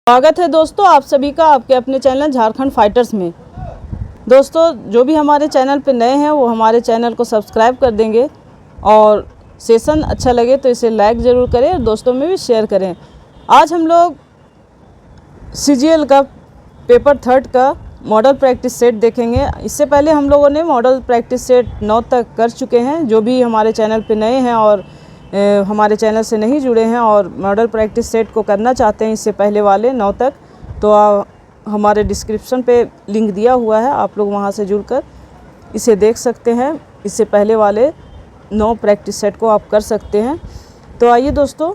स्वागत है दोस्तों आप सभी का आपके अपने चैनल झारखंड फाइटर्स में। दोस्तों जो भी हमारे चैनल पे नए हैं वो हमारे चैनल को सब्सक्राइब कर देंगे और सेशन अच्छा लगे तो इसे लाइक ज़रूर करें और दोस्तों में भी शेयर करें। आज हम लोग सीजीएल का पेपर 3 का मॉडल प्रैक्टिस सेट देखेंगे। इससे पहले हम लोगों ने मॉडल प्रैक्टिस सेट 9 तक कर चुके हैं। जो भी हमारे चैनल पे नए हैं और हमारे चैनल से नहीं जुड़े हैं और मॉडल प्रैक्टिस सेट को करना चाहते हैं इससे पहले वाले 9 तक, तो हमारे डिस्क्रिप्शन पे लिंक दिया हुआ है, आप लोग वहां से जुड़कर इसे देख सकते हैं। इससे पहले वाले 9 प्रैक्टिस सेट को आप कर सकते हैं। तो आइए दोस्तों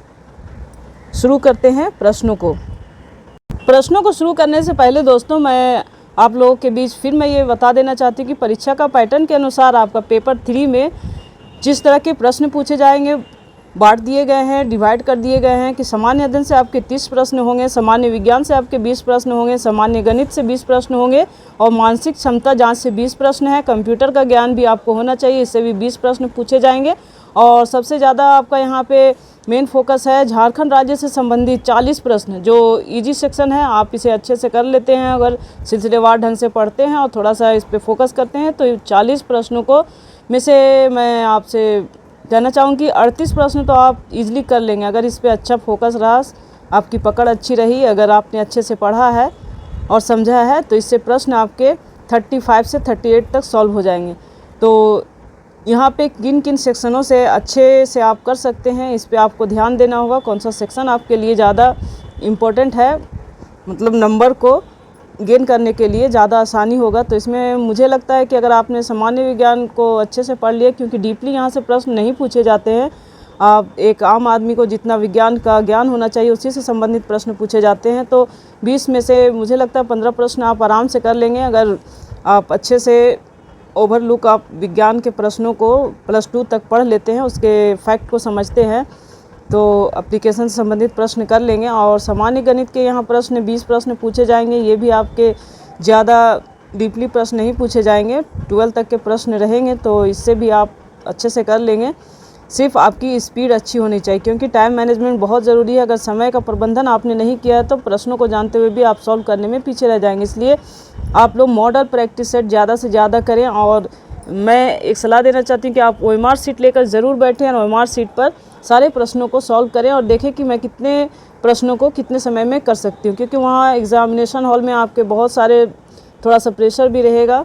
शुरू करते हैं प्रश्नों को शुरू करने से पहले दोस्तों मैं आप लोगों के बीच फिर मैं ये बता देना चाहती हूँ कि परीक्षा का पैटर्न के अनुसार आपका पेपर 3 में जिस तरह के प्रश्न पूछे जाएंगे बांट दिए गए हैं, डिवाइड कर दिए गए हैं कि सामान्य अध्ययन से आपके 30 प्रश्न होंगे, सामान्य विज्ञान से आपके 20 प्रश्न होंगे, सामान्य गणित से 20 प्रश्न होंगे और मानसिक क्षमता जांच से 20 प्रश्न है। कंप्यूटर का ज्ञान भी आपको होना चाहिए, इससे भी 20 प्रश्न पूछे जाएंगे। और सबसे ज़्यादा आपका यहाँ पे मेन फोकस है झारखंड राज्य से संबंधित 40 प्रश्न जो ईजी सेक्शन है। आप इसे अच्छे से कर लेते हैं अगर सिलसिलेवार ढंग से पढ़ते हैं और थोड़ा सा इस पर फोकस करते हैं तो 40 प्रश्नों को में से मैं आपसे कहना चाहूँगी 38 प्रश्न तो आप इजीली कर लेंगे अगर इस पे अच्छा फोकस रहा, आपकी पकड़ अच्छी रही, अगर आपने अच्छे से पढ़ा है और समझा है तो इससे प्रश्न आपके 35 से 38 तक सॉल्व हो जाएंगे। तो यहाँ पे किन किन सेक्शनों से अच्छे से आप कर सकते हैं इस पे आपको ध्यान देना होगा। कौन सा सेक्शन आपके लिए ज़्यादा इम्पोर्टेंट है, मतलब नंबर को गेन करने के लिए ज़्यादा आसानी होगा। तो इसमें मुझे लगता है कि अगर आपने सामान्य विज्ञान को अच्छे से पढ़ लिया, क्योंकि डीपली यहाँ से प्रश्न नहीं पूछे जाते हैं, आप एक आम आदमी को जितना विज्ञान का ज्ञान होना चाहिए उसी से संबंधित प्रश्न पूछे जाते हैं। तो 20 में से मुझे लगता है 15 प्रश्न आप आराम से कर लेंगे अगर आप अच्छे से ओवरलुक आप विज्ञान के प्रश्नों को +2 तक पढ़ लेते हैं, उसके फैक्ट को समझते हैं तो एप्लीकेशन से संबंधित प्रश्न कर लेंगे। और सामान्य गणित के यहाँ प्रश्न 20 प्रश्न पूछे जाएंगे, ये भी आपके ज़्यादा डीपली प्रश्न नहीं पूछे जाएंगे, 12 तक के प्रश्न रहेंगे तो इससे भी आप अच्छे से कर लेंगे। सिर्फ आपकी स्पीड अच्छी होनी चाहिए क्योंकि टाइम मैनेजमेंट बहुत ज़रूरी है। अगर समय का प्रबंधन आपने नहीं किया है तो प्रश्नों को जानते हुए भी आप सॉल्व करने में पीछे रह जाएंगे। इसलिए आप लोग मॉडल प्रैक्टिस सेट ज़्यादा से ज़्यादा करें और मैं एक सलाह देना चाहती हूँ कि आप OMR शीट लेकर ज़रूर बैठें और OMR शीट पर सारे प्रश्नों को सॉल्व करें और देखें कि मैं कितने प्रश्नों को कितने समय में कर सकती हूँ, क्योंकि वहाँ एग्ज़ामिनेशन हॉल में आपके बहुत सारे थोड़ा सा प्रेशर भी रहेगा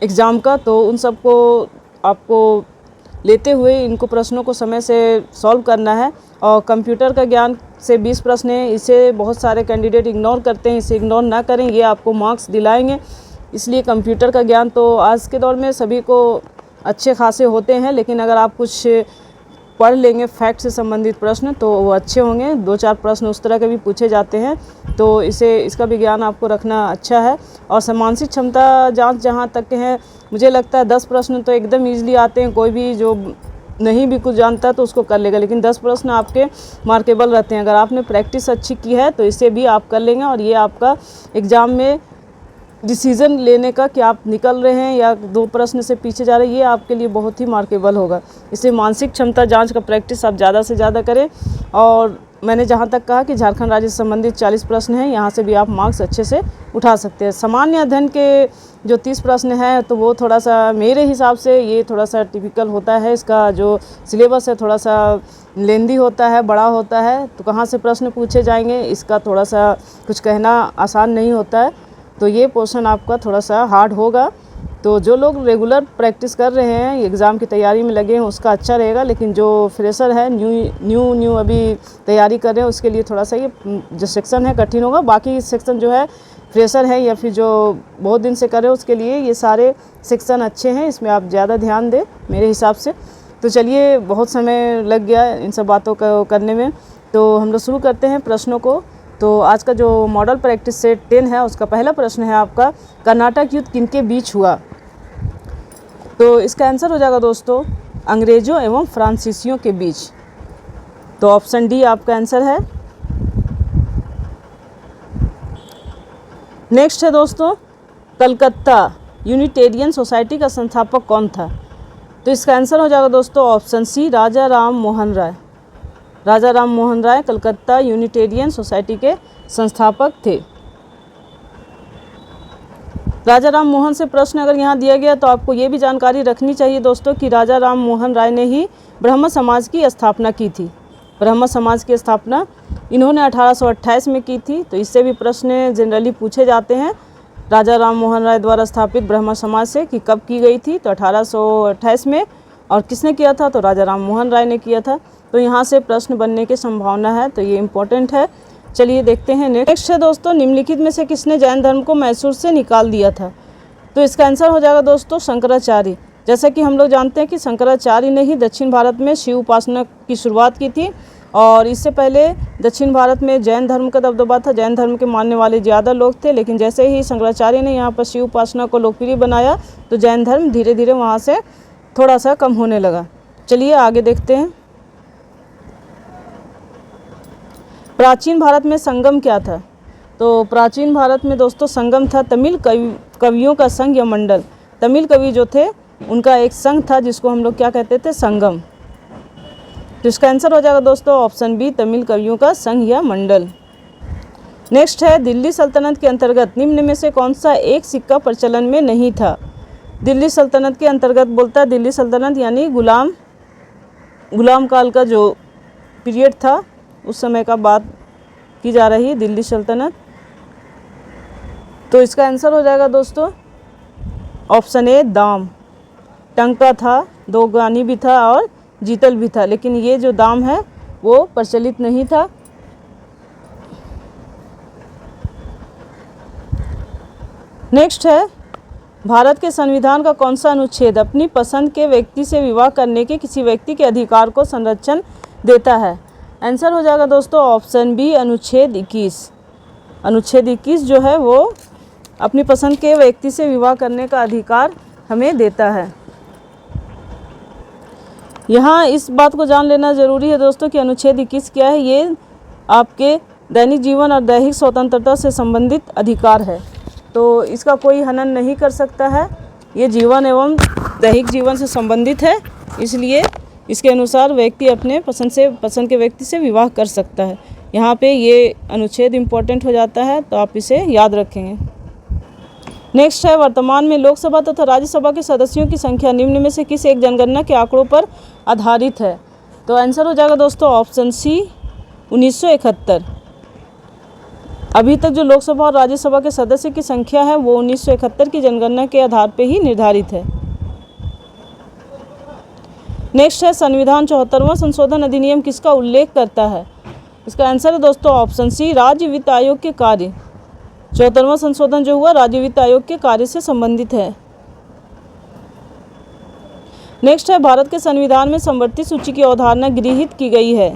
एग्ज़ाम का, तो उन सब को आपको लेते हुए इनको प्रश्नों को समय से सॉल्व करना है। और कंप्यूटर का ज्ञान से 20 प्रश्न हैं, इसे बहुत सारे कैंडिडेट इग्नोर करते हैं, इसे इग्नोर ना करें, ये आपको मार्क्स दिलाएंगे। इसलिए कंप्यूटर का ज्ञान तो आज के दौर में सभी को अच्छे खासे होते हैं, लेकिन अगर आप कुछ पढ़ लेंगे फैक्ट से संबंधित प्रश्न तो वो अच्छे होंगे। 2-4 प्रश्न उस तरह के भी पूछे जाते हैं तो इसका भी ज्ञान आपको रखना अच्छा है। और मानसिक क्षमता जांच जहाँ तक है मुझे लगता है 10 प्रश्न तो एकदम ईजिली आते हैं, कोई भी जो नहीं भी कुछ जानता तो उसको कर लेगा, लेकिन 10 प्रश्न आपके मार्केबल रहते हैं। अगर आपने प्रैक्टिस अच्छी की है तो इसे भी आप कर लेंगे और ये आपका एग्ज़ाम में डिसीज़न लेने का कि आप निकल रहे हैं या 2 प्रश्न से पीछे जा रहे हैं, ये आपके लिए बहुत ही मार्केबल होगा। इसलिए मानसिक क्षमता जांच का प्रैक्टिस आप ज़्यादा से ज़्यादा करें। और मैंने जहाँ तक कहा कि झारखंड राज्य से संबंधित 40 प्रश्न हैं, यहाँ से भी आप मार्क्स अच्छे से उठा सकते हैं। सामान्य अध्ययन के जो 30 प्रश्न हैं तो वो थोड़ा सा मेरे हिसाब से ये थोड़ा सा टिपिकल होता है, इसका जो सिलेबस है थोड़ा सा लेंदी होता है, बड़ा होता है, तो कहाँ से प्रश्न पूछे जाएंगे इसका थोड़ा सा कुछ कहना आसान नहीं होता है, तो ये पोर्शन आपका थोड़ा सा हार्ड होगा। तो जो लोग रेगुलर प्रैक्टिस कर रहे हैं, एग्ज़ाम की तैयारी में लगे हैं, उसका अच्छा रहेगा, लेकिन जो फ्रेशर है न्यू अभी तैयारी कर रहे हैं उसके लिए थोड़ा सा ये जो सेक्शन है कठिन होगा। बाकी सेक्शन जो है फ्रेशर है या फिर जो बहुत दिन से कर रहे हैं उसके लिए ये सारे सेक्शन अच्छे हैं, इसमें आप ज़्यादा ध्यान दें मेरे हिसाब से। तो चलिए बहुत समय लग गया इन सब बातों को करने में, तो हम लोग शुरू करते हैं प्रश्नों को। तो आज का जो मॉडल प्रैक्टिस सेट 10 है उसका पहला प्रश्न है आपका, कर्नाटक युद्ध किनके बीच हुआ? तो इसका आंसर हो जाएगा दोस्तों अंग्रेज़ों एवं फ्रांसीसियों के बीच। तो ऑप्शन डी आपका आंसर है। नेक्स्ट है दोस्तों, कलकत्ता यूनिटेरियन सोसाइटी का संस्थापक कौन था? तो इसका आंसर हो जाएगा दोस्तों ऑप्शन सी राजा राम मोहन राय। राजा राम मोहन राय कलकत्ता यूनिटेरियन सोसाइटी के संस्थापक थे। राजा राम मोहन से प्रश्न अगर यहाँ दिया गया तो आपको ये भी जानकारी रखनी चाहिए दोस्तों कि राजा राम मोहन राय ने ही ब्रह्म समाज की स्थापना की थी। ब्रह्म समाज की स्थापना इन्होंने 1828 में की थी। तो इससे भी प्रश्न जनरली पूछे जाते हैं राजा राम मोहन राय द्वारा स्थापित ब्रह्म समाज से कि कब की गई थी, तो 1828 में। और किसने किया था, तो राजा राम मोहन राय ने किया था। तो यहाँ से प्रश्न बनने की संभावना है, तो ये इम्पोर्टेंट है। चलिए देखते हैं नेक्स्ट है दोस्तों, निम्नलिखित में से किसने जैन धर्म को मैसूर से निकाल दिया था। तो इसका आंसर हो जाएगा दोस्तों शंकराचार्य। जैसा कि हम लोग जानते हैं कि शंकराचार्य ने ही दक्षिण भारत में शिव उपासना की शुरुआत की थी। और इससे पहले दक्षिण भारत में जैन धर्म का दबदबा था, जैन धर्म के मानने वाले ज़्यादा लोग थे। लेकिन जैसे ही शंकराचार्य ने यहाँ पर शिव उपासना को लोकप्रिय बनाया तो जैन धर्म धीरे धीरे वहाँ से थोड़ा सा कम होने लगा। चलिए आगे देखते हैं। प्राचीन भारत में संगम क्या था। तो प्राचीन भारत में दोस्तों संगम था तमिल कवियों का संघ या मंडल। तमिल कवि जो थे उनका एक संघ था जिसको हम लोग क्या कहते थे, संगम। तो इसका आंसर हो जाएगा दोस्तों ऑप्शन बी, तमिल कवियों का संघ या मंडल। नेक्स्ट है, दिल्ली सल्तनत के अंतर्गत निम्न में से कौन सा एक सिक्का प्रचलन में नहीं था। दिल्ली सल्तनत के अंतर्गत बोलता है, दिल्ली सल्तनत यानी गुलाम काल का जो पीरियड था उस समय का बात की जा रही है, दिल्ली सल्तनत। तो इसका आंसर हो जाएगा दोस्तों ऑप्शन ए, दाम। टंका था, दोगानी भी था और जीतल भी था, लेकिन ये जो दाम है वो प्रचलित नहीं था। नेक्स्ट है, भारत के संविधान का कौन सा अनुच्छेद अपनी पसंद के व्यक्ति से विवाह करने के किसी व्यक्ति के अधिकार को संरक्षण देता है। आंसर हो जाएगा दोस्तों ऑप्शन बी, अनुच्छेद 21। अनुच्छेद 21 जो है वो अपनी पसंद के व्यक्ति से विवाह करने का अधिकार हमें देता है। यहाँ इस बात को जान लेना ज़रूरी है दोस्तों कि अनुच्छेद 21 क्या है। ये आपके दैनिक जीवन और दैहिक स्वतंत्रता से संबंधित अधिकार है। तो इसका कोई हनन नहीं कर सकता है। ये जीवन एवं दैहिक जीवन से संबंधित है, इसलिए इसके अनुसार व्यक्ति अपने पसंद के व्यक्ति से विवाह कर सकता है। यहाँ पे ये अनुच्छेद इम्पोर्टेंट हो जाता है, तो आप इसे याद रखेंगे। नेक्स्ट है, वर्तमान में लोकसभा तथा राज्यसभा के सदस्यों की संख्या निम्न में से किस एक जनगणना के आंकड़ों पर आधारित है। तो आंसर हो जाएगा दोस्तों ऑप्शन सी, 1971। अभी तक जो लोकसभा और राज्यसभा के सदस्य की संख्या है वो 1971 की जनगणना के आधार पर ही निर्धारित है। नेक्स्ट है, संविधान 74वां संशोधन अधिनियम किसका उल्लेख करता है। इसका आंसर है दोस्तों ऑप्शन सी, राज्य वित्त आयोग के कार्य। 74वां संशोधन जो हुआ राज्य वित्त आयोग के कार्य से संबंधित है। नेक्स्ट है, भारत के संविधान में समवर्ती सूची की अवधारणा गृहीत की गई है।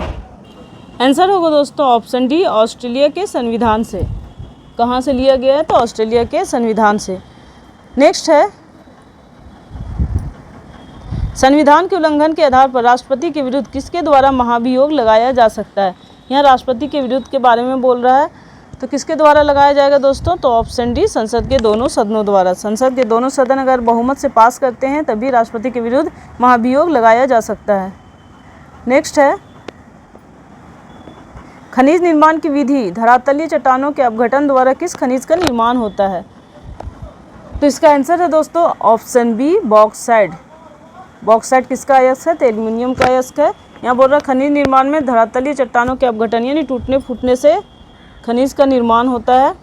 आंसर होगा दोस्तों ऑप्शन डी, ऑस्ट्रेलिया के संविधान से। कहाँ से लिया गया है, तो ऑस्ट्रेलिया के संविधान से। नेक्स्ट है, संविधान के उल्लंघन के आधार पर राष्ट्रपति के विरुद्ध किसके द्वारा महाभियोग लगाया जा सकता है। यहाँ राष्ट्रपति के विरुद्ध के बारे में बोल रहा है, तो किसके द्वारा लगाया जाएगा दोस्तों, तो ऑप्शन डी, संसद के दोनों सदनों द्वारा। संसद के दोनों सदन अगर बहुमत से पास करते हैं तभी राष्ट्रपति के विरुद्ध महाभियोग लगाया जा सकता है। नेक्स्ट है, खनिज निर्माण की विधि धरातलीय चट्टानों के अपघटन द्वारा किस खनिज का निर्माण होता है। तो इसका आंसर है दोस्तों ऑप्शन बी, बॉक्साइट। बॉक्साइट किसका अयस्क है, तो एल्युमिनियम का अयस्क है। यहाँ बोल रहा है खनिज निर्माण में धरातलीय चट्टानों के अपघटन यानी टूटने फूटने से खनिज का निर्माण होता है।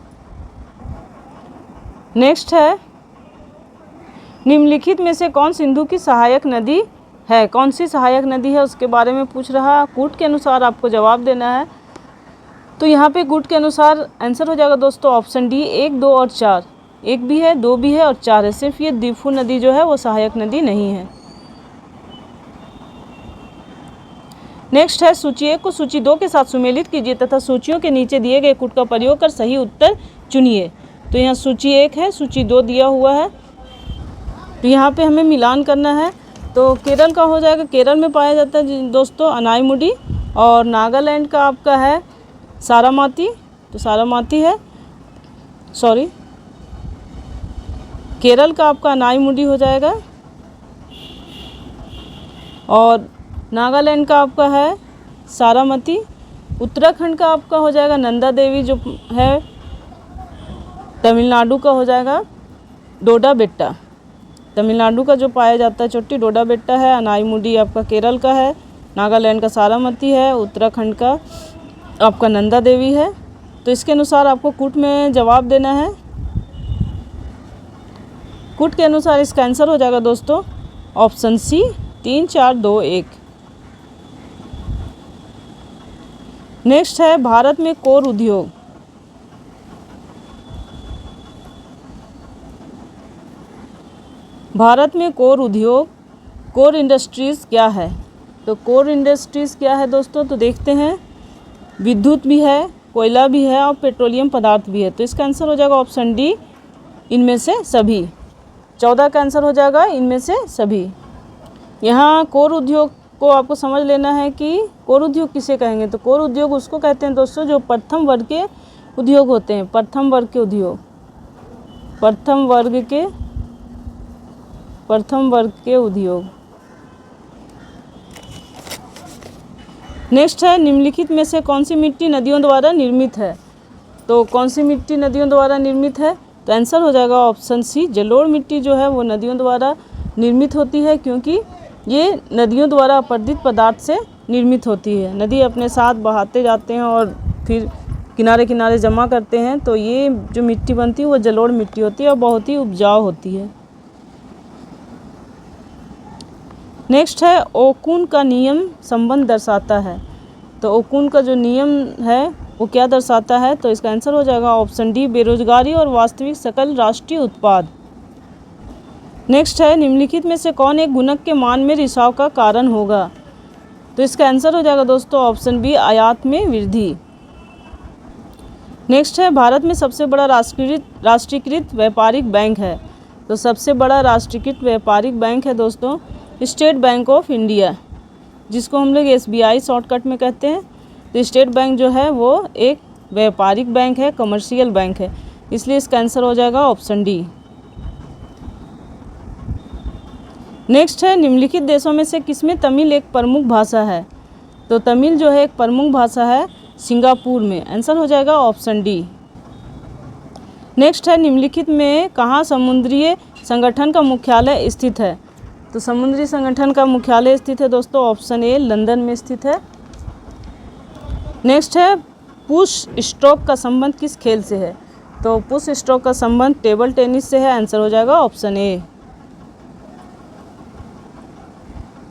नेक्स्ट है, निम्नलिखित में से कौन सिंधु की सहायक नदी है। कौन सी सहायक नदी है उसके बारे में पूछ रहा है। कूट के अनुसार आपको जवाब देना है। तो यहाँ पे कूट के अनुसार आंसर हो जाएगा दोस्तों ऑप्शन डी, 1, 2 और 4। 1 भी है, 2 भी है और 4 है। सिर्फ ये दीफू नदी जो है वो सहायक नदी नहीं है। नेक्स्ट है, सूची 1 को सूची 2 के साथ सुमेलित कीजिए तथा सूचियों के नीचे दिए गए कूट का प्रयोग कर सही उत्तर चुनिए। तो यहाँ सूची 1 है, सूची 2 दिया हुआ है, तो यहाँ पे हमें मिलान करना है। तो केरल का हो जाएगा, केरल में पाया जाता है दोस्तों अनाईमुडी, और नागालैंड का आपका है सारामाती। तो सारामाती है, सॉरी, केरल का आपका अनाईमुडी हो जाएगा, और नागालैंड का आपका है सारामती। उत्तराखंड का आपका हो जाएगा नंदा देवी जो है। तमिलनाडु का हो जाएगा डोडा बेट्टा। तमिलनाडु का जो पाया जाता है चोटी डोडा बेट्टा है। अनाईमुडी आपका केरल का है। नागालैंड का सारामती है। उत्तराखंड का आपका नंदा देवी है। तो इसके अनुसार आपको कूट में जवाब देना है। कूट के अनुसार इसका आंसर हो जाएगा दोस्तों ऑप्शन सी 3 4 2 1। नेक्स्ट है भारत में कोर उद्योग। भारत में कोर उद्योग, कोर इंडस्ट्रीज़ क्या है? तो कोर इंडस्ट्रीज़ क्या है दोस्तों? तो देखते हैं, विद्युत भी है, कोयला भी है और पेट्रोलियम पदार्थ भी है। तो इसका आंसर हो जाएगा ऑप्शन डी, इनमें से सभी। 14 का आंसर हो जाएगा इनमें से सभी। यहाँ कोर उद्योग को आपको समझ लेना है कि कोर उद्योग किसे कहेंगे। तो कोर उद्योग उसको कहते हैं दोस्तों जो प्रथम वर्ग के उद्योग होते हैं। प्रथम वर्ग के उद्योग, प्रथम वर्ग के उद्योग। नेक्स्ट है निम्नलिखित में से कौन सी मिट्टी नदियों द्वारा निर्मित है? तो कौन सी मिट्टी नदियों द्वारा निर्मित है? तो आंसर हो जाएगा ऑप्शन सी, जलोढ़ मिट्टी जो है वो नदियों द्वारा निर्मित होती है, क्योंकि ये नदियों द्वारा अपरदित पदार्थ से निर्मित होती है। नदी अपने साथ बहाते जाते हैं और फिर किनारे किनारे जमा करते हैं, तो ये जो मिट्टी बनती है वो जलोढ़ मिट्टी होती है और बहुत ही उपजाऊ होती है। नेक्स्ट है ओकुन का नियम संबंध दर्शाता है। तो ओकुन का जो नियम है वो क्या दर्शाता है? तो इसका आंसर हो जाएगा ऑप्शन डी, बेरोजगारी और वास्तविक सकल राष्ट्रीय उत्पाद। नेक्स्ट है निम्नलिखित में से कौन एक गुणक के मान में रिसाव का कारण होगा? तो इसका आंसर हो जाएगा दोस्तों ऑप्शन बी, आयात में वृद्धि। नेक्स्ट है भारत में सबसे बड़ा राष्ट्रीयकृत व्यापारिक बैंक है। तो सबसे बड़ा राष्ट्रीयकृत व्यापारिक बैंक है दोस्तों स्टेट बैंक ऑफ इंडिया, जिसको हम लोग SBI शॉर्टकट में कहते हैं। तो स्टेट बैंक जो है वो एक व्यापारिक बैंक है, कमर्शियल बैंक है, इसलिए इसका आंसर हो जाएगा ऑप्शन डी। नेक्स्ट है निम्नलिखित देशों में से किसमें तमिल एक प्रमुख भाषा है? तो तमिल जो है एक प्रमुख भाषा है सिंगापुर में। आंसर हो जाएगा ऑप्शन डी। नेक्स्ट है निम्नलिखित में कहाँ समुद्रीय संगठन का मुख्यालय स्थित है? तो समुद्री संगठन का मुख्यालय स्थित है दोस्तों ऑप्शन ए, लंदन में स्थित है। नेक्स्ट है पुश स्ट्रोक का संबंध किस खेल से है? तो पुश स्ट्रोक का संबंध टेबल टेनिस से है। आंसर हो जाएगा ऑप्शन ए।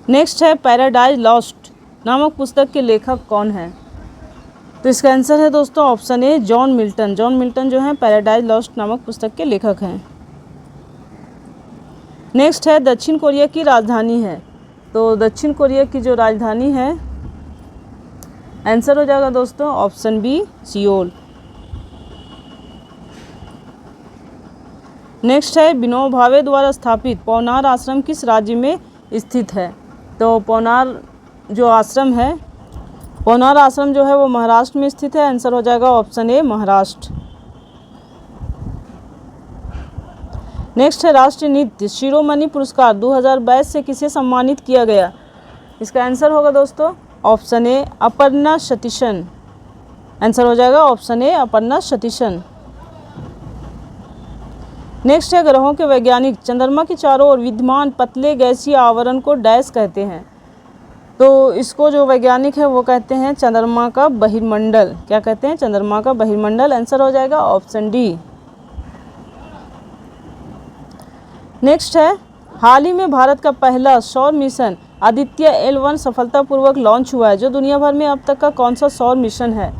नेक्स्ट है पैराडाइज लॉस्ट नामक पुस्तक के लेखक कौन है? तो इसका आंसर है दोस्तों ऑप्शन ए, जॉन मिल्टन। जॉन मिल्टन जो है पैराडाइज लॉस्ट नामक पुस्तक के लेखक हैं। नेक्स्ट है दक्षिण कोरिया की राजधानी है। तो दक्षिण कोरिया की जो राजधानी है, आंसर हो जाएगा दोस्तों ऑप्शन बी, सियोल। नेक्स्ट है विनोबा भावे द्वारा स्थापित पौनार आश्रम किस राज्य में स्थित है? तो पौनार जो आश्रम है, पौनार आश्रम जो है वो महाराष्ट्र में स्थित है। आंसर हो जाएगा ऑप्शन ए, महाराष्ट्र। नेक्स्ट है राष्ट्रीय नृत्य शिरोमणि पुरस्कार 2022 से किसे सम्मानित किया गया? इसका आंसर होगा दोस्तों ऑप्शन ए, अपर्णा सतीशन। आंसर हो जाएगा option A, Aparna Satheesan. Next है ग्रहों के वैज्ञानिक चंद्रमा के चारों ओर विद्यमान पतले गैसीय आवरण को डैश कहते हैं। तो इसको जो वैज्ञानिक है वो कहते हैं चंद्रमा का बहिर्मंडल। क्या कहते हैं? चंद्रमा का बहिर्मंडल। आंसर हो जाएगा ऑप्शन डी। नेक्स्ट है हाल ही में भारत का पहला सौर मिशन आदित्य L1 सफलतापूर्वक लॉन्च हुआ है, जो दुनिया भर में अब तक का कौन सा सौर मिशन है?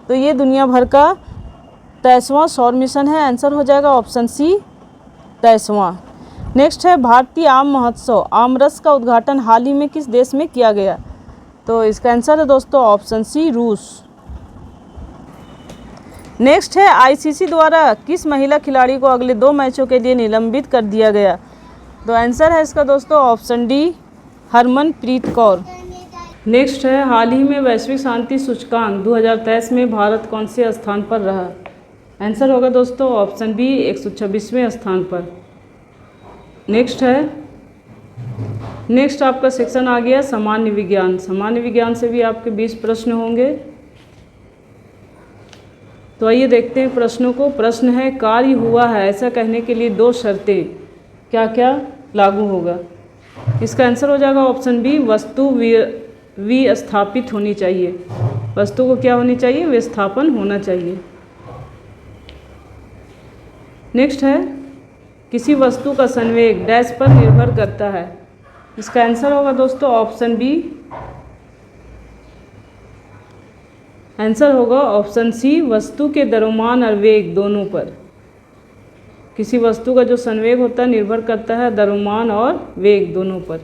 तो ये दुनिया भर का 23वां सौर मिशन है। आंसर हो जाएगा ऑप्शन सी, 23वां। नेक्स्ट है भारतीय आम महोत्सव आमरस का उद्घाटन हाल ही में किस देश में किया गया? तो इसका आंसर है दोस्तों ऑप्शन सी, रूस। नेक्स्ट है ICC द्वारा किस महिला खिलाड़ी को अगले 2 मैचों के लिए निलंबित कर दिया गया? तो आंसर है इसका दोस्तों option D, Harmanpreet Kaur. Next है हाल ही में वैश्विक शांति सूचकांक 2023 में भारत कौन से स्थान पर रहा? आंसर होगा दोस्तों ऑप्शन बी, 126वें स्थान पर। नेक्स्ट है नेक्स्ट आपका सेक्शन आ गया सामान्य विज्ञान। सामान्य विज्ञान से भी आपके 20 प्रश्न होंगे। तो आइए देखते हैं प्रश्नों को। प्रश्न है कार्य हुआ है ऐसा कहने के लिए 2 शर्तें क्या क्या लागू होगा। इसका आंसर हो जाएगा ऑप्शन बी, वस्तु विस्थापित होनी चाहिए। वस्तु को क्या होनी चाहिए, विस्थापन होना चाहिए। नेक्स्ट है किसी वस्तु का संवेग डैश पर निर्भर करता है। इसका आंसर होगा दोस्तों ऑप्शन बी, आंसर होगा ऑप्शन सी, वस्तु के द्रव्यमान और वेग दोनों पर। किसी वस्तु का जो संवेग होता है निर्भर करता है द्रव्यमान और वेग दोनों पर।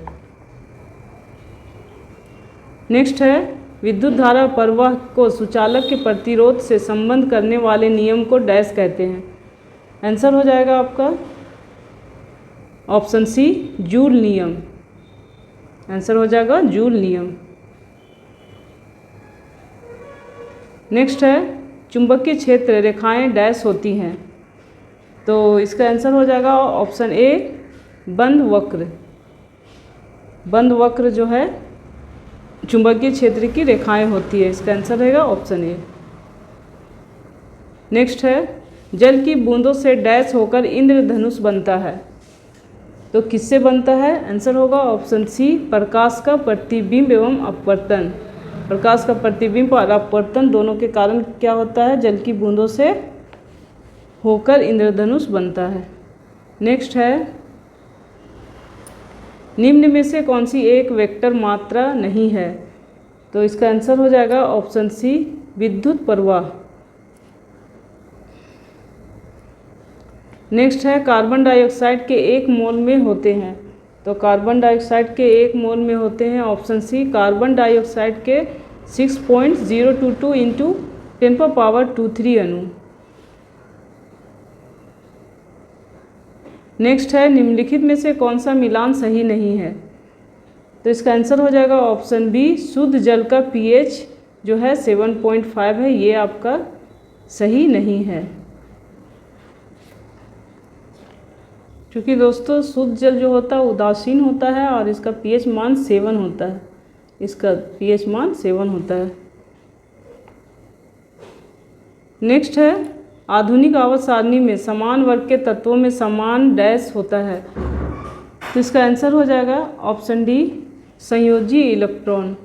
नेक्स्ट है विद्युत धारा प्रवाह को सुचालक के प्रतिरोध से संबंध करने वाले नियम को डैश कहते हैं। आंसर हो जाएगा आपका ऑप्शन सी, जूल नियम। आंसर हो जाएगा जूल नियम। नेक्स्ट है चुंबकीय क्षेत्र रेखाएं डैश होती हैं। तो इसका आंसर हो जाएगा ऑप्शन ए, बंद वक्र। बंद वक्र जो है चुंबकीय क्षेत्र की रेखाएं होती है। इसका आंसर रहेगा ऑप्शन ए। नेक्स्ट है जल की बूंदों से डैश होकर इंद्रधनुष बनता है। तो किससे बनता है, आंसर होगा ऑप्शन सी, प्रकाश का प्रतिबिंब एवं अपवर्तन। प्रकाश का प्रतिबिंब और अपवर्तन दोनों के कारण क्या होता है, जल की बूंदों से होकर इंद्रधनुष बनता है। नेक्स्ट है निम्न में से कौन सी एक वेक्टर मात्रा नहीं है। तो इसका आंसर हो जाएगा ऑप्शन सी, विद्युत प्रवाह। नेक्स्ट है कार्बन डाइऑक्साइड के 1 मोल में होते हैं। तो कार्बन डाइऑक्साइड के 1 मोल में होते हैं ऑप्शन सी, कार्बन डाइऑक्साइड के 6.022 इंटू 10⁻23 अणु। नेक्स्ट है निम्नलिखित में से कौन सा मिलान सही नहीं है। तो इसका आंसर हो जाएगा ऑप्शन बी, शुद्ध जल का pH जो है 7.5 है, ये आपका सही नहीं है। क्योंकि दोस्तों शुद्ध जल जो होता है उदासीन होता है और इसका pH मान 7 होता है। इसका pH मान 7 होता है। नेक्स्ट है आधुनिक आवर्त सारणी में समान वर्ग के तत्वों में समान डैश होता है। तो इसका आंसर हो जाएगा ऑप्शन डी, संयोजी इलेक्ट्रॉन।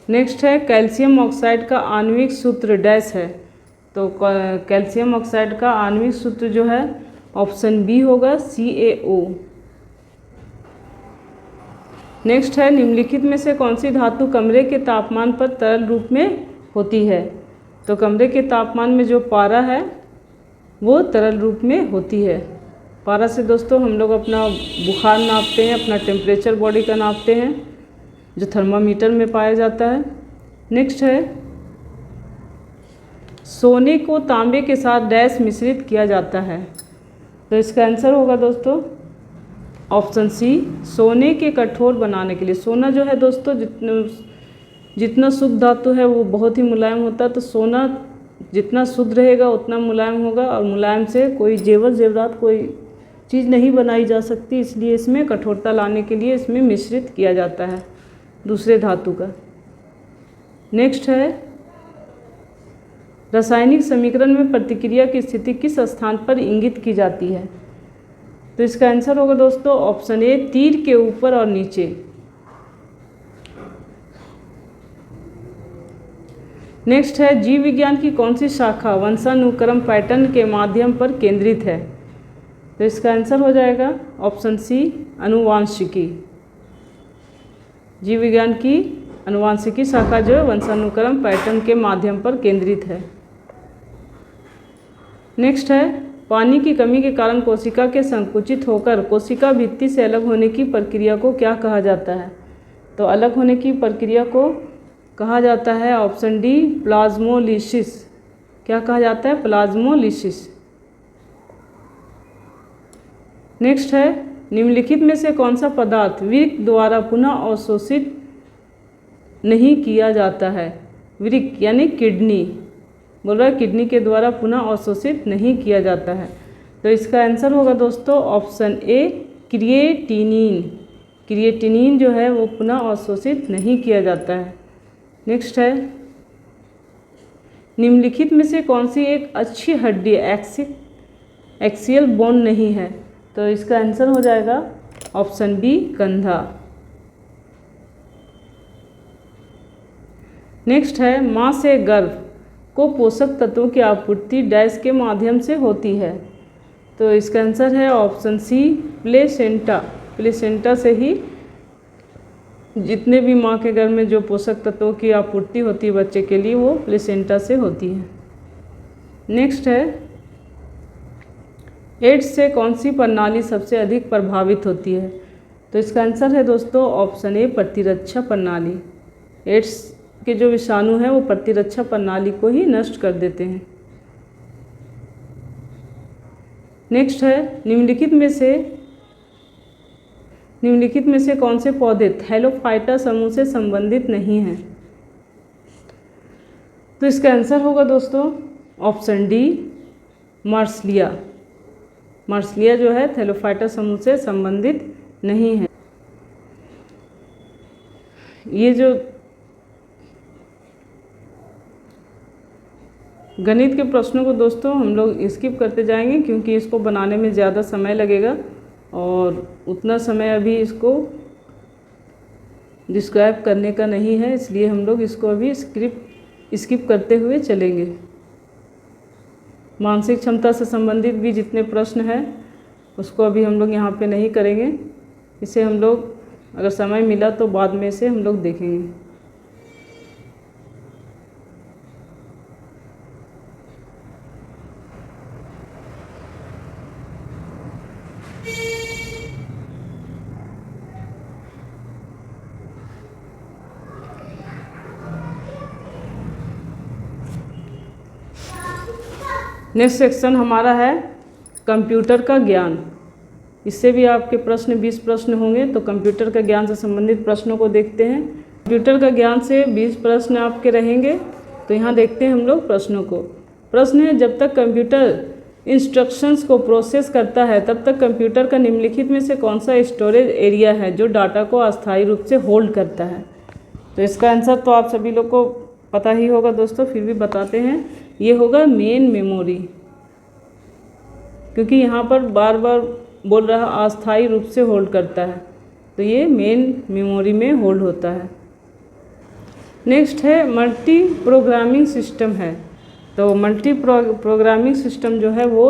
नेक्स्ट है कैल्शियम ऑक्साइड का आणविक सूत्र डैश है। तो कैल्शियम ऑक्साइड का आणविक सूत्र जो है ऑप्शन बी होगा, CaO। नेक्स्ट है निम्नलिखित में से कौन सी धातु कमरे के तापमान पर तरल रूप में होती है। तो कमरे के तापमान में जो पारा है वो तरल रूप में होती है। पारा से दोस्तों हम लोग अपना बुखार नापते हैं, अपना टेम्परेचर बॉडी का नापते हैं, जो थर्मामीटर में पाया जाता है। नेक्स्ट है सोने को तांबे के साथ डैश मिश्रित किया जाता है। तो इसका आंसर होगा दोस्तों ऑप्शन सी, सोने के कठोर बनाने के लिए। सोना जो है दोस्तों जितना शुद्ध धातु है वो बहुत ही मुलायम होता है। तो सोना जितना शुद्ध रहेगा उतना मुलायम होगा और मुलायम से कोई जेवर जेवरात कोई चीज़ नहीं बनाई जा सकती, इसलिए इसमें कठोरता लाने के लिए इसमें मिश्रित किया जाता है दूसरे धातु का। नेक्स्ट है रासायनिक समीकरण में प्रतिक्रिया की स्थिति किस स्थान पर इंगित की जाती है। तो इसका आंसर होगा दोस्तों ऑप्शन ए, तीर के ऊपर और नीचे। नेक्स्ट है जीव विज्ञान की कौन सी शाखा वंशानुक्रम पैटर्न के माध्यम पर केंद्रित है। तो इसका आंसर हो जाएगा ऑप्शन सी, अनुवांशिकी। जीव विज्ञान की अनुवांशिकी शाखा जो है वंशानुक्रम पैटर्न के माध्यम पर केंद्रित है। नेक्स्ट है पानी की कमी के कारण कोशिका के संकुचित होकर कोशिका भित्ति से अलग होने की प्रक्रिया को क्या कहा जाता है। तो अलग होने की प्रक्रिया को कहा जाता है ऑप्शन डी, प्लाज्मोलिसिस। क्या कहा जाता है, प्लाज्मोलिसिस। नेक्स्ट है निम्नलिखित में से कौन सा पदार्थ वृक्क द्वारा पुनः अवशोषित नहीं किया जाता है। वृक्क यानी किडनी, बोल रहा है किडनी के द्वारा पुनः अवशोषित नहीं किया जाता है। तो इसका आंसर होगा दोस्तों ऑप्शन ए, क्रिएटिनिन। क्रिएटिनिन जो है वो पुनः अवशोषित नहीं किया जाता है। नेक्स्ट है, निम्नलिखित में से कौन सी एक अच्छी हड्डी एक्सियल बोन नहीं है? तो इसका आंसर हो जाएगा ऑप्शन बी, कंधा। नेक्स्ट है, माँ से गर्भ को पोषक तत्वों की आपूर्ति डैश के माध्यम से होती है? तो इसका आंसर है ऑप्शन सी, प्लेसेंटा। प्लेसेंटा से ही जितने भी माँ के गर्भ में जो पोषक तत्वों की आपूर्ति होती है बच्चे के लिए, वो प्लेसेंटा से होती है। नेक्स्ट है, एड्स से कौन सी प्रणाली सबसे अधिक प्रभावित होती है? तो इसका आंसर है दोस्तों ऑप्शन ए, प्रतिरक्षा प्रणाली। एड्स के जो विषाणु हैं वो प्रतिरक्षा प्रणाली को ही नष्ट कर देते हैं। नेक्स्ट है, निम्नलिखित में से कौन से पौधे थैलोफाइटा समूह से संबंधित नहीं हैं? तो इसका आंसर होगा दोस्तों ऑप्शन डी, मार्सलिया। मार्सलिया जो है थैलोफाइटा समूह से संबंधित नहीं है। ये जो गणित के प्रश्नों को दोस्तों हम लोग स्किप करते जाएंगे, क्योंकि इसको बनाने में ज़्यादा समय लगेगा और उतना समय अभी इसको डिस्क्राइब करने का नहीं है, इसलिए हम लोग इसको अभी स्किप करते हुए चलेंगे। मानसिक क्षमता से संबंधित भी जितने प्रश्न हैं उसको अभी हम लोग यहाँ पे नहीं करेंगे। इसे हम लोग अगर समय मिला तो बाद में इसे हम लोग देखेंगे। नेक्स्ट सेक्शन हमारा है कंप्यूटर का ज्ञान। इससे भी आपके प्रश्न 20 प्रश्न होंगे, तो कंप्यूटर का ज्ञान से संबंधित प्रश्नों को देखते हैं। कंप्यूटर का ज्ञान से 20 प्रश्न आपके रहेंगे, तो यहाँ देखते हैं हम लोग प्रश्नों को। प्रश्न है, जब तक कंप्यूटर इंस्ट्रक्शंस को प्रोसेस करता है तब तक कंप्यूटर का निम्नलिखित में से कौन सा स्टोरेज एरिया है जो डाटा को अस्थायी रूप से होल्ड करता है? तो इसका आंसर तो आप सभी लोग को पता ही होगा दोस्तों, फिर भी बताते हैं। ये होगा मेन मेमोरी, क्योंकि यहाँ पर बार बार बोल रहा अस्थायी रूप से होल्ड करता है, तो ये मेन मेमोरी में होल्ड होता है। नेक्स्ट है मल्टी प्रोग्रामिंग सिस्टम है। तो मल्टी प्रोग्रामिंग सिस्टम जो है वो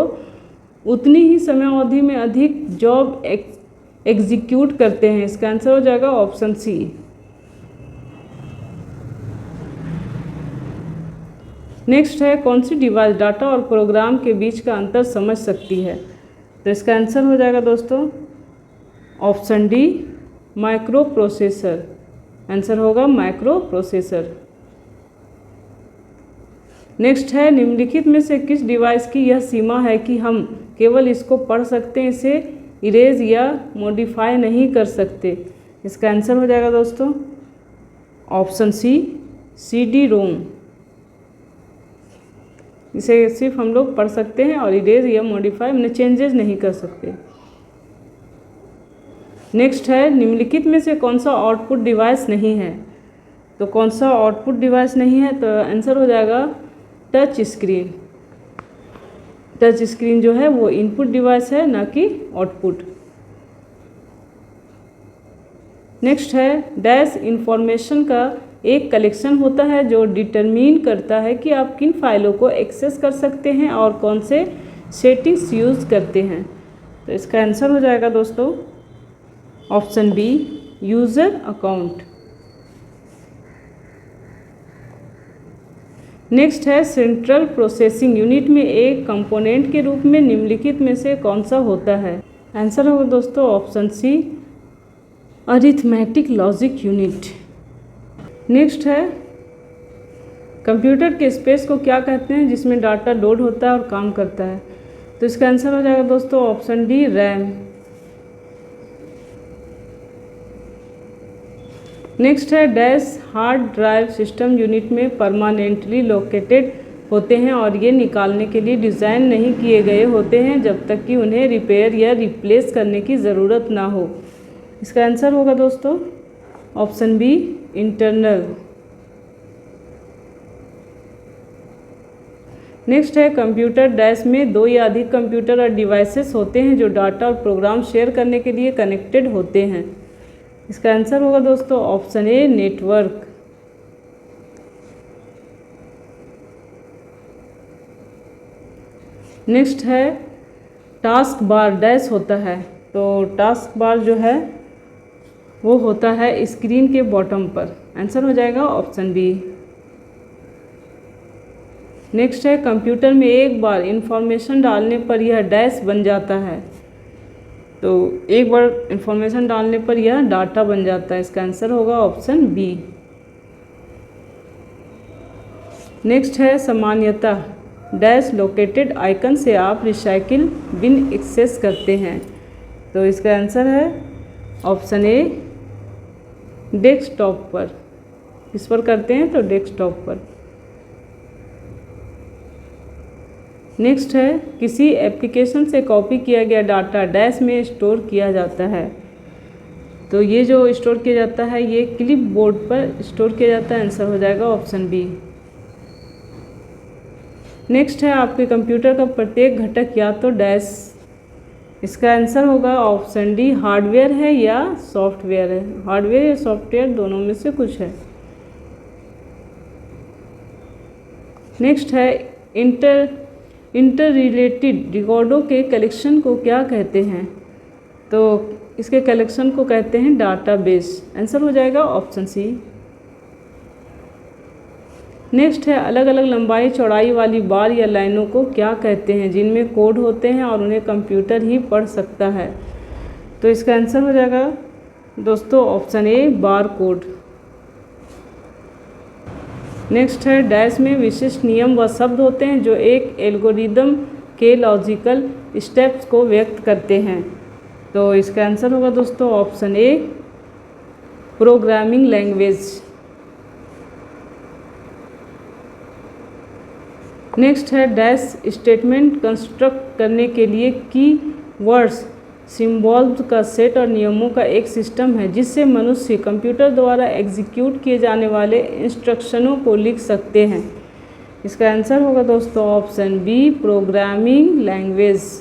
उतनी ही समय अवधि में अधिक जॉब एग्जीक्यूट करते हैं। इसका आंसर हो जाएगा ऑप्शन सी। नेक्स्ट है, कौन सी डिवाइस डाटा और प्रोग्राम के बीच का अंतर समझ सकती है? तो इसका आंसर हो जाएगा दोस्तों option D, micro processor. Answer होगा माइक्रो प्रोसेसर। नेक्स्ट है, निम्नलिखित में से किस डिवाइस की यह सीमा है कि हम केवल इसको पढ़ सकते हैं, इसे इरेज या मॉडिफाई नहीं कर सकते? इसका आंसर हो जाएगा दोस्तों ऑप्शन सी, CD रोम। इसे सिर्फ हम लोग पढ़ सकते हैं और इरेज या मॉडिफाई में चेंजेस नहीं कर सकते। नेक्स्ट है, निम्नलिखित में से कौन सा आउटपुट डिवाइस नहीं है? तो कौन सा आउटपुट डिवाइस नहीं है? तो आंसर हो जाएगा टच स्क्रीन। टच स्क्रीन जो है वो इनपुट डिवाइस है, ना कि आउटपुट। नेक्स्ट है, डैश इंफॉर्मेशन का एक कलेक्शन होता है जो डिटरमिन करता है कि आप किन फाइलों को एक्सेस कर सकते हैं और कौन से सेटिंग्स यूज़ करते हैं। तो इसका आंसर हो जाएगा दोस्तों option B, user account. Next है, सेंट्रल प्रोसेसिंग यूनिट में एक कंपोनेंट के रूप में निम्नलिखित में से कौन सा होता है? आंसर होगा दोस्तों option C, arithmetic logic unit. Next है, कंप्यूटर के स्पेस को क्या कहते हैं जिसमें डाटा लोड होता है और काम करता है? तो इसका आंसर हो जाएगा दोस्तों ऑप्शन डी, रैम। नेक्स्ट है, dash hard drive system unit में परमानेंटली लोकेटेड होते हैं और ये निकालने के लिए डिज़ाइन नहीं किए गए होते हैं जब तक कि उन्हें रिपेयर या रिप्लेस करने की ज़रूरत ना हो। इसका आंसर होगा दोस्तों ऑप्शन बी, इंटरनल। नेक्स्ट है कंप्यूटर डैश में दो या अधिक कंप्यूटर और डिवाइसेस होते हैं जो डाटा और प्रोग्राम शेयर करने के लिए कनेक्टेड होते हैं। इसका आंसर होगा दोस्तों ऑप्शन ए, नेटवर्क। नेक्स्ट है टास्क बार डैश होता है, तो टास्क बार जो है वो होता है स्क्रीन के बॉटम पर। आंसर हो जाएगा ऑप्शन बी। नेक्स्ट है कंप्यूटर में एक बार इंफॉर्मेशन डालने पर यह डैश बन जाता है, तो एक बार इंफॉर्मेशन डालने पर यह डाटा बन जाता है। इसका आंसर होगा ऑप्शन बी। नेक्स्ट है सामान्यतः डैश लोकेटेड आइकन से आप रिसाइकिल बिन एक्सेस करते हैं, तो इसका आंसर है ऑप्शन ए, डेस्कटॉप पर। किस पर करते हैं, तो डेस्कटॉप पर। नेक्स्ट है किसी एप्लीकेशन से कॉपी किया गया डाटा डैश में स्टोर किया जाता है, तो ये जो स्टोर किया जाता है ये क्लिप बोर्ड पर स्टोर किया जाता है। आंसर हो जाएगा ऑप्शन बी। नेक्स्ट है आपके कंप्यूटर का प्रत्येक घटक या तो डैश, इसका आंसर होगा ऑप्शन डी, हार्डवेयर है या सॉफ्टवेयर है। हार्डवेयर या सॉफ्टवेयर दोनों में से कुछ है। नेक्स्ट है इंटर रिलेटेड रिकॉर्डों के कलेक्शन को क्या कहते हैं, तो इसके कलेक्शन को कहते हैं डाटाबेस। आंसर हो जाएगा ऑप्शन सी। नेक्स्ट है अलग अलग लंबाई चौड़ाई वाली बार या लाइनों को क्या कहते हैं जिनमें कोड होते हैं और उन्हें कंप्यूटर ही पढ़ सकता है, तो इसका आंसर हो जाएगा दोस्तों ऑप्शन ए, बार कोड। नेक्स्ट है डैश में विशिष्ट नियम व शब्द होते हैं जो एक एल्गोरिदम के लॉजिकल स्टेप्स को व्यक्त करते हैं, तो इसका आंसर होगा दोस्तों ऑप्शन ए, प्रोग्रामिंग लैंग्वेज। नेक्स्ट है डैश स्टेटमेंट कंस्ट्रक्ट करने के लिए की वर्ड्स सिंबल्स का सेट और नियमों का एक सिस्टम है जिससे मनुष्य कंप्यूटर द्वारा एग्जीक्यूट किए जाने वाले इंस्ट्रक्शनों को लिख सकते हैं। इसका आंसर होगा दोस्तों option B, programming language.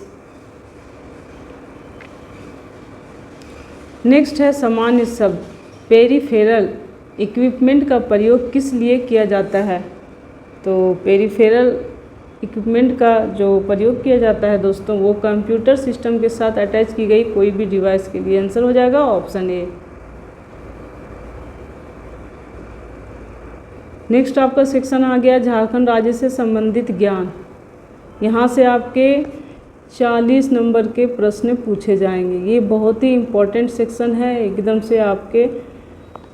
Next है सामान्य शब्द पेरिफेरल इक्विपमेंट का प्रयोग किस लिए किया जाता है, तो पेरिफेरल इक्विपमेंट का जो प्रयोग किया जाता है दोस्तों वो कंप्यूटर सिस्टम के साथ अटैच की गई कोई भी डिवाइस के लिए। आंसर हो जाएगा ऑप्शन ए। नेक्स्ट आपका सेक्शन आ गया झारखंड राज्य से संबंधित ज्ञान। यहाँ से आपके 40 नंबर के प्रश्न पूछे जाएंगे। ये बहुत ही इम्पोर्टेंट सेक्शन है, एकदम से आपके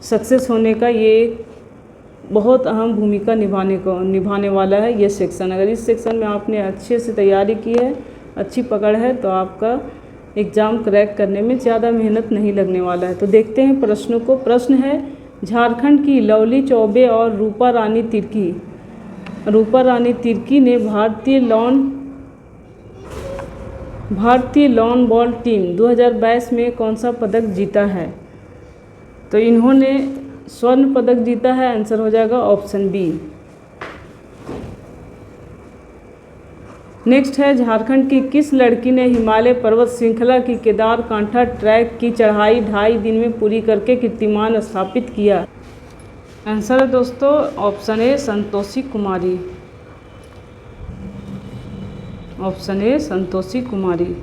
सक्सेस होने का ये बहुत अहम भूमिका निभाने वाला है ये सेक्शन। अगर इस सेक्शन में आपने अच्छे से तैयारी की है, अच्छी पकड़ है, तो आपका एग्ज़ाम क्रैक करने में ज़्यादा मेहनत नहीं लगने वाला है। तो देखते हैं प्रश्नों को। प्रश्न है झारखंड की लवली चौबे और रूपा रानी तिर्की ने भारतीय लॉन बॉल टीम 2022 में कौन सा पदक जीता है, तो इन्होंने स्वर्ण पदक जीता है। आंसर हो जाएगा ऑप्शन बी। नेक्स्ट है झारखंड की किस लड़की ने हिमालय पर्वत श्रृंखला की केदारकांठा ट्रैक की चढ़ाई 2.5 दिन में पूरी करके कीर्तिमान स्थापित किया। आंसर है दोस्तों option A, Santoshi Kumari. Option A, Santoshi Kumari.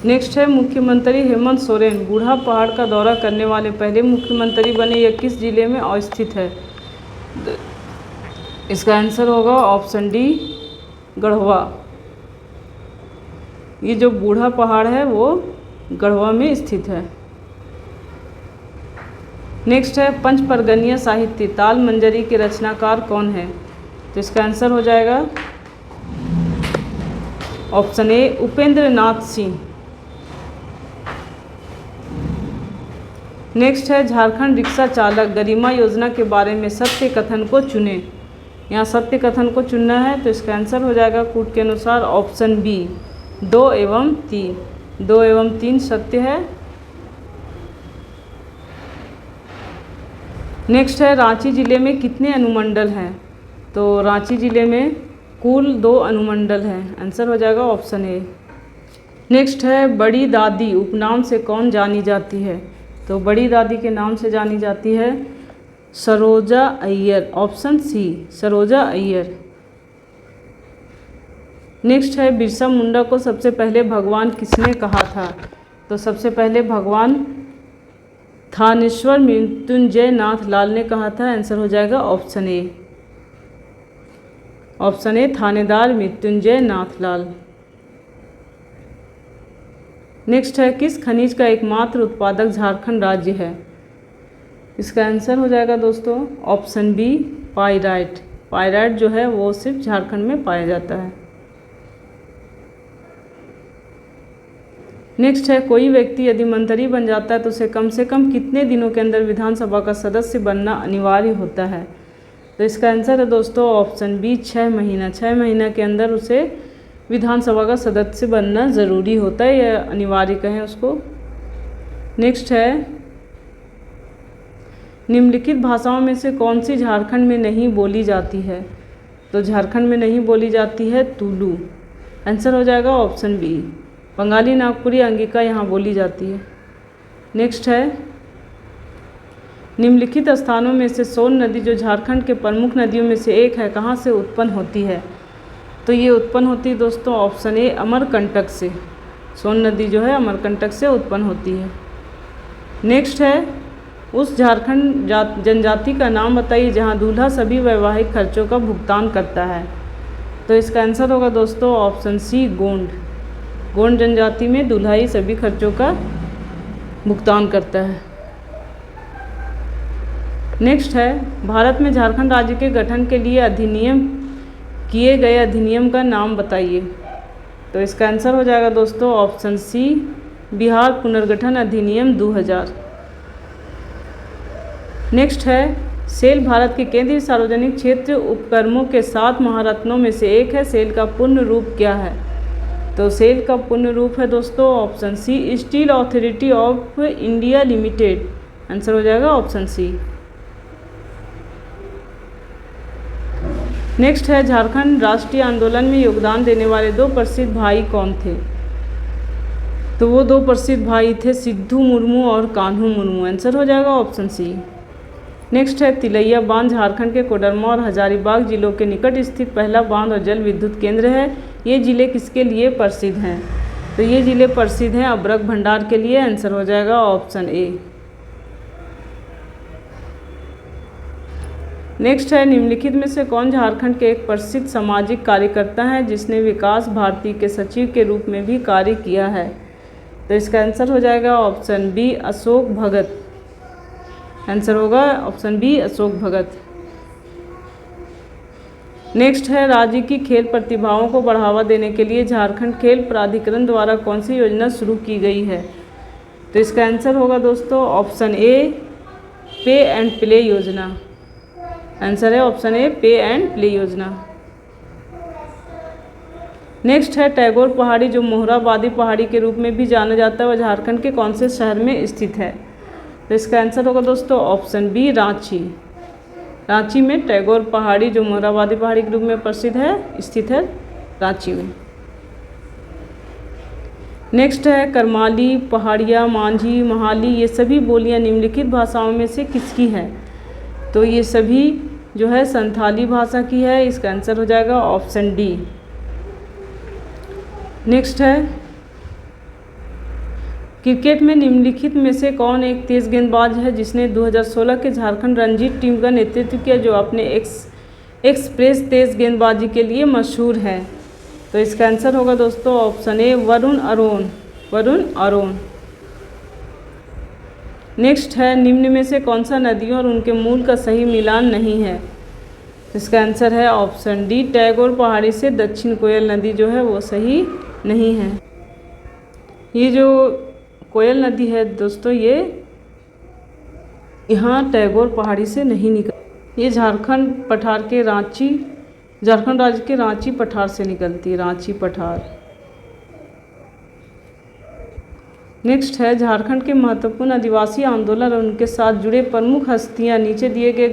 Next है मुख्यमंत्री हेमंत सोरेन बूढ़ा पहाड़ का दौरा करने वाले पहले मुख्यमंत्री बने, यह किस जिले में अवस्थित है, इसका आंसर होगा ऑप्शन डी, गढ़वा। ये जो बूढ़ा पहाड़ है वो गढ़वा में स्थित है। नेक्स्ट है पंचपरगनिया साहित्य ताल मंजरी के रचनाकार कौन है, तो इसका आंसर हो जाएगा option A, Upendra Nath Singh. Next है झारखंड रिक्शा चालक गरिमा योजना के बारे में सत्य कथन को चुनें। यहाँ सत्य कथन को चुनना है, तो इसका आंसर हो जाएगा कूट के अनुसार ऑप्शन बी 2 एवं 3। 2 एवं 3 सत्य है। नेक्स्ट है रांची जिले में कितने अनुमंडल हैं? तो रांची जिले में कुल 2 अनुमंडल हैं। आंसर हो जाएगा ऑप्शन ए। नेक्स्ट है बड़ी दादी उपनाम से कौन जानी जाती है? तो बड़ी दादी के नाम से जानी जाती है Saroja Iyer. Option C Saroja Iyer. Next है बिरसा मुंडा को सबसे पहले भगवान किसने कहा था? तो सबसे पहले भगवान थानेश्वर मृत्युंजय नाथ लाल ने कहा था। आंसर हो जाएगा ऑप्शन ए। ऑप्शन ए थानेदार मृत्युंजय नाथ लाल। नेक्स्ट है किस खनिज का एकमात्र उत्पादक झारखंड राज्य है? इसका आंसर हो जाएगा दोस्तों ऑप्शन बी पाइराइट। पाइराइट जो है वो सिर्फ झारखंड में पाया जाता है। नेक्स्ट है कोई व्यक्ति यदि मंत्री बन जाता है तो उसे कम से कम कितने दिनों के अंदर विधानसभा का सदस्य बनना अनिवार्य होता है? तो इसका आंसर है दोस्तों ऑप्शन बी 6 महीना। 6 महीना के अंदर उसे विधानसभा का सदस्य बनना ज़रूरी होता है, या अनिवार्य कहें उसको। नेक्स्ट है निम्नलिखित भाषाओं में से कौन सी झारखंड में नहीं बोली जाती है? तो झारखंड में नहीं बोली जाती है तुलु। आंसर हो जाएगा ऑप्शन बी। बंगाली, नागपुरी, अंगिका यहाँ बोली जाती है। नेक्स्ट है निम्नलिखित स्थानों में से सोन नदी जो झारखंड के प्रमुख नदियों में से एक है कहाँ से उत्पन्न होती है? तो ये उत्पन्न होती है दोस्तों ऑप्शन ए अमरकंटक से। सोन नदी जो है अमरकंटक से उत्पन्न होती है। नेक्स्ट है उस झारखंड जनजाति का नाम बताइए जहाँ दूल्हा सभी वैवाहिक खर्चों का भुगतान करता है। तो इसका आंसर होगा दोस्तों ऑप्शन सी गोंड। गोंड जनजाति में दूल्हा ही सभी खर्चों का भुगतान करता है। नेक्स्ट है भारत में झारखंड राज्य के गठन के लिए किए गए अधिनियम का नाम बताइए। तो इसका आंसर हो जाएगा दोस्तों ऑप्शन सी बिहार पुनर्गठन अधिनियम 2000। नेक्स्ट है सेल भारत के केंद्रीय सार्वजनिक क्षेत्र उपक्रमों के 7 महारत्नों में से एक है। सेल का पूर्ण रूप क्या है? तो सेल का पूर्ण रूप है दोस्तों option C steel authority of India limited. Answer हो जाएगा ऑप्शन सी। नेक्स्ट है झारखंड राष्ट्रीय आंदोलन में योगदान देने वाले 2 प्रसिद्ध भाई कौन थे? तो वो 2 प्रसिद्ध भाई थे सिद्धू मुर्मू और कान्हू मुर्मू। आंसर हो जाएगा ऑप्शन सी। नेक्स्ट है तिलैया बांध झारखंड के कोडरमा और हजारीबाग जिलों के निकट स्थित पहला बांध और जल विद्युत केंद्र है। ये जिले किसके लिए प्रसिद्ध हैं? तो ये जिले प्रसिद्ध हैं अभ्रक भंडार के लिए। आंसर हो जाएगा ऑप्शन ए। नेक्स्ट है निम्नलिखित में से कौन झारखंड के एक प्रसिद्ध सामाजिक कार्यकर्ता है जिसने विकास भारती के सचिव के रूप में भी कार्य किया है? तो इसका आंसर हो जाएगा ऑप्शन बी अशोक भगत। आंसर होगा ऑप्शन बी अशोक भगत। नेक्स्ट है राज्य की खेल प्रतिभाओं को बढ़ावा देने के लिए झारखंड खेल प्राधिकरण द्वारा कौन सी योजना शुरू की गई है? तो इसका आंसर होगा दोस्तों ऑप्शन ए पे एंड प्ले योजना। आंसर है ऑप्शन ए पे एंड प्ले योजना। नेक्स्ट है टैगोर पहाड़ी जो मोहराबादी पहाड़ी के रूप में भी जाना जाता है वह झारखंड के कौन से शहर में स्थित है? तो इसका आंसर होगा दोस्तों ऑप्शन बी रांची। रांची में टैगोर पहाड़ी जो मोहराबादी पहाड़ी के रूप में प्रसिद्ध है स्थित है रांची में। नेक्स्ट है करमाली, पहाड़िया, मांझी, महाली ये सभी बोलियां निम्नलिखित भाषाओं में से किसकी है? तो ये सभी जो है संथाली भाषा की है। इसका आंसर हो जाएगा ऑप्शन डी। नेक्स्ट है क्रिकेट में निम्नलिखित में से कौन एक तेज गेंदबाज है जिसने 2016 के झारखंड रणजी टीम का नेतृत्व किया जो अपने एक्सप्रेस तेज गेंदबाजी के लिए मशहूर है? तो इसका आंसर होगा दोस्तों option A Varun Aaron. Varun Aaron. Next है निम्न में से कौन सा नदियों और उनके मूल का सही मिलान नहीं है? इसका आंसर है ऑप्शन डी टैगोर पहाड़ी से दक्षिण कोयल नदी जो है वो सही नहीं है। ये जो कोयल नदी है दोस्तों ये यहाँ टैगोर पहाड़ी से नहीं निकल। ये झारखंड राज्य के रांची पठार से निकलती है, रांची पठार। नेक्स्ट है झारखंड के महत्वपूर्ण आदिवासी आंदोलन और उनके साथ जुड़े प्रमुख हस्तियां नीचे दिए गए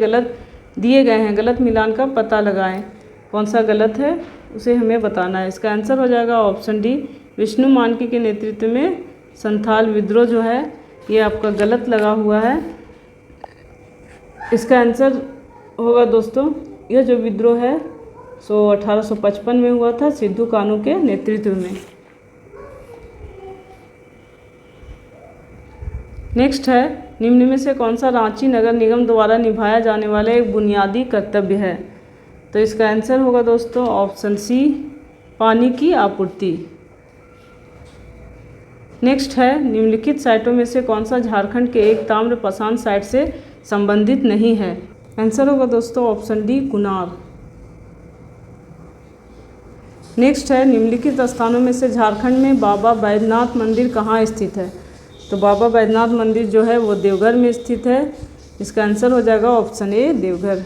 हैं, गलत मिलान का पता लगाएं। कौन सा गलत है उसे हमें बताना है। इसका आंसर हो जाएगा ऑप्शन डी, विष्णु मानकी के नेतृत्व में संथाल विद्रोह जो है ये आपका गलत लगा हुआ है। इसका आंसर होगा दोस्तों, यह जो विद्रोह है सो 1855 में हुआ था सिद्धू कान्हू के नेतृत्व में। नेक्स्ट है, निम्न में से कौन सा रांची नगर निगम द्वारा निभाया जाने वाला एक बुनियादी कर्तव्य है। तो इसका आंसर होगा दोस्तों ऑप्शन सी, पानी की आपूर्ति। नेक्स्ट है, निम्नलिखित साइटों में से कौन सा झारखंड के एक ताम्र पाषाण साइट से संबंधित नहीं है। आंसर होगा दोस्तों ऑप्शन डी, कुनार। नेक्स्ट है, निम्नलिखित स्थानों में से झारखंड में बाबा बैद्यनाथ मंदिर कहाँ स्थित है। तो बाबा बैद्यनाथ मंदिर जो है वो देवघर में स्थित है। इसका आंसर हो जाएगा ऑप्शन ए, देवघर।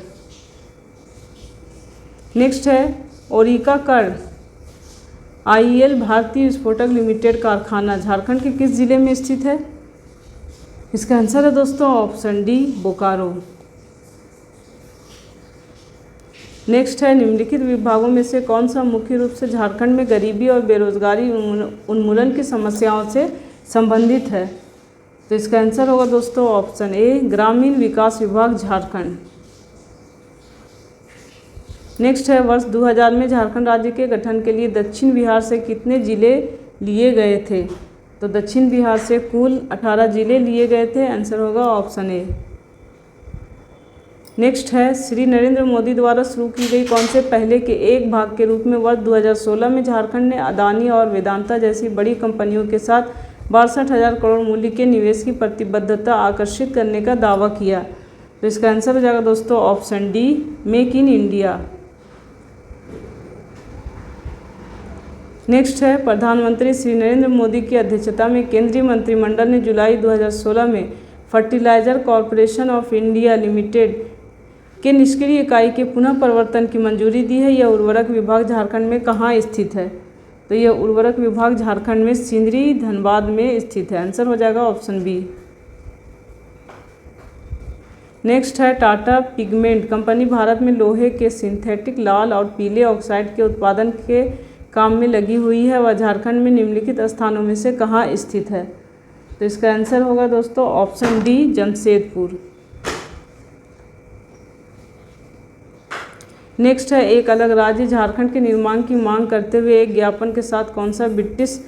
नेक्स्ट है, ओरिका कर IEL भारतीय विस्फोटक लिमिटेड कारखाना झारखंड के किस जिले में स्थित है। इसका आंसर है दोस्तों ऑप्शन डी, बोकारो। नेक्स्ट है, निम्नलिखित विभागों में से कौन सा मुख्य रूप से झारखंड में गरीबी और बेरोजगारी उन्मूलन की समस्याओं से संबंधित है। तो इसका आंसर होगा दोस्तों ऑप्शन ए, ग्रामीण विकास विभाग झारखंड। नेक्स्ट है, वर्ष 2000 में झारखंड राज्य के गठन के लिए दक्षिण बिहार से कितने जिले लिए गए थे। तो दक्षिण बिहार से कुल 18 जिले लिए गए थे। आंसर होगा ऑप्शन ए। नेक्स्ट है, श्री नरेंद्र मोदी द्वारा शुरू की गई कौन से पहले के एक भाग के रूप में वर्ष 2016 में झारखंड ने अदानी और वेदांता जैसी बड़ी कंपनियों के साथ 62,000 करोड़ मूल्य के निवेश की प्रतिबद्धता आकर्षित करने का दावा किया। तो इसका आंसर हो जाएगा दोस्तों option D, make in India. Next है, प्रधानमंत्री श्री नरेंद्र मोदी की अध्यक्षता में केंद्रीय मंत्रिमंडल ने जुलाई 2016 में fertilizer corporation of India limited के निष्क्रिय इकाई के पुनः प्रवर्तन की मंजूरी दी है। यह उर्वरक विभाग झारखंड में कहाँ स्थित है। तो यह उर्वरक विभाग झारखंड में सिंदरी धनबाद में स्थित है। आंसर हो जाएगा ऑप्शन बी। नेक्स्ट है, टाटा पिगमेंट कंपनी भारत में लोहे के सिंथेटिक लाल और पीले ऑक्साइड के उत्पादन के काम में लगी हुई है। वह झारखंड में निम्नलिखित स्थानों में से कहाँ स्थित है। तो इसका आंसर होगा दोस्तों ऑप्शन डी, जमशेदपुर। नेक्स्ट है, एक अलग राज्य झारखंड के निर्माण की मांग करते हुए एक ज्ञापन के साथ कौन सा ब्रिटिश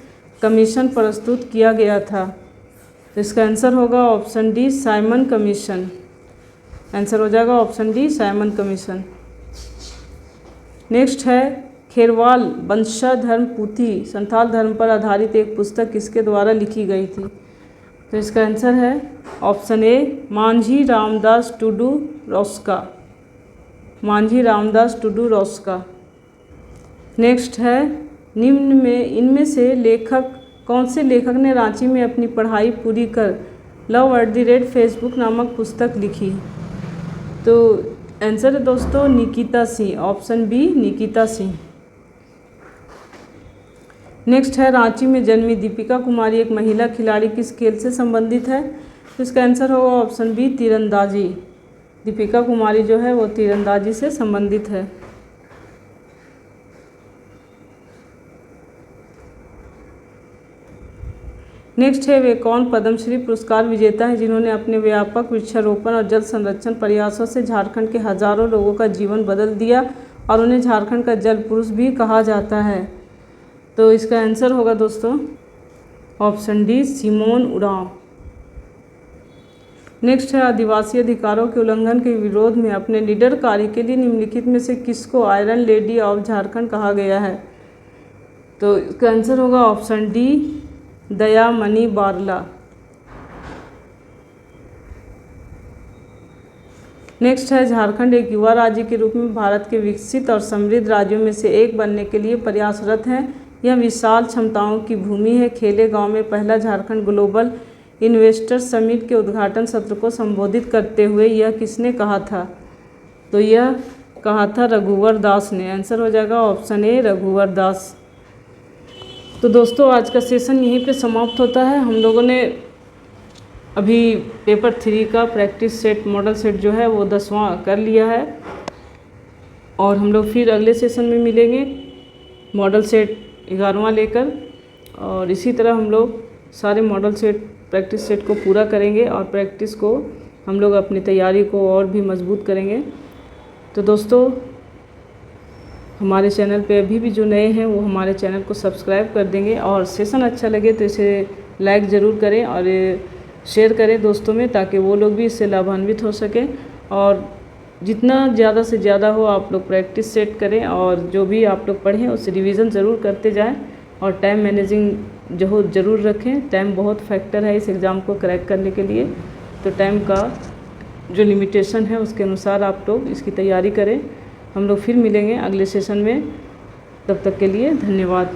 कमीशन प्रस्तुत किया गया था। तो इसका आंसर होगा option D, Simon commission. Answer हो जाएगा option D, Simon commission. Next है, खेरवाल वंशधर्म पुथी संथाल धर्म पर आधारित एक पुस्तक किसके द्वारा लिखी गई थी। तो इसका आंसर है option A, Manjhi Ramdas Tudu Roska. Manjhi Ramdas Tudu Roska. Next है, निम्न में इनमें से कौन से लेखक ने रांची में अपनी पढ़ाई पूरी कर love@Facebook नामक पुस्तक लिखी। तो आंसर है दोस्तों Nikita Singh. Option B, Nikita Singh. Next है, रांची में जन्मी दीपिका कुमारी एक महिला खिलाड़ी किस खेल से संबंधित है। तो इसका आंसर होगा ऑप्शन बी, तीरंदाजी। दीपिका कुमारी जो है वो तीरंदाजी से संबंधित है। नेक्स्ट है, वे कौन पद्मश्री पुरस्कार विजेता है जिन्होंने अपने व्यापक वृक्षारोपण और जल संरक्षण प्रयासों से झारखंड के हजारों लोगों का जीवन बदल दिया और उन्हें झारखंड का जल पुरुष भी कहा जाता है। तो इसका आंसर होगा दोस्तों option D, Simon Oraon. Next है, आदिवासी अधिकारों के उल्लंघन के विरोध में अपने निडर कार्य के लिए निम्नलिखित में से किसको आयरन लेडी ऑफ झारखंड कहा गया है। तो इसका आंसर होगा option D, Dayamani Barla. Next है, झारखंड एक युवा राज्य के रूप में भारत के विकसित और समृद्ध राज्यों में से एक बनने के लिए प्रयासरत है। यह विशाल क्षमताओं की भूमि है। खेले गांव में पहला झारखंड ग्लोबल इन्वेस्टर समिट के उद्घाटन सत्र को संबोधित करते हुए यह किसने कहा था? तो यह कहा था रघुवर दास ने। आंसर हो जाएगा ऑप्शन ए रघुवर दास। तो दोस्तों आज का सेशन यहीं पे समाप्त होता है। हम लोगों ने अभी पेपर 3 का प्रैक्टिस सेट मॉडल सेट जो है वो 10वां कर लिया है और हम लोग फिर अगले सेशन में मिलेंगे मॉडल सेट 11वां लेकर। और इसी तरह हम लोग सारे मॉडल सेट प्रैक्टिस सेट को पूरा करेंगे और प्रैक्टिस को हम लोग अपनी तैयारी को और भी मजबूत करेंगे। तो दोस्तों हमारे चैनल पे अभी भी जो नए हैं वो हमारे चैनल को सब्सक्राइब कर देंगे और सेशन अच्छा लगे तो इसे लाइक ज़रूर करें और शेयर करें दोस्तों में, ताकि वो लोग भी इससे लाभान्वित हो सकें। और जितना ज़्यादा से ज़्यादा हो आप लोग प्रैक्टिस सेट करें और जो भी आप लोग पढ़ें उसे रिवीजन ज़रूर करते जाएं और टाइम मैनेजिंग जो हो ज़रूर रखें। टाइम बहुत फैक्टर है इस एग्ज़ाम को क्रैक करने के लिए, तो टाइम का जो लिमिटेशन है उसके अनुसार आप लोग इसकी तैयारी करें। हम लोग फिर मिलेंगे अगले सेशन में, तब तक के लिए धन्यवाद।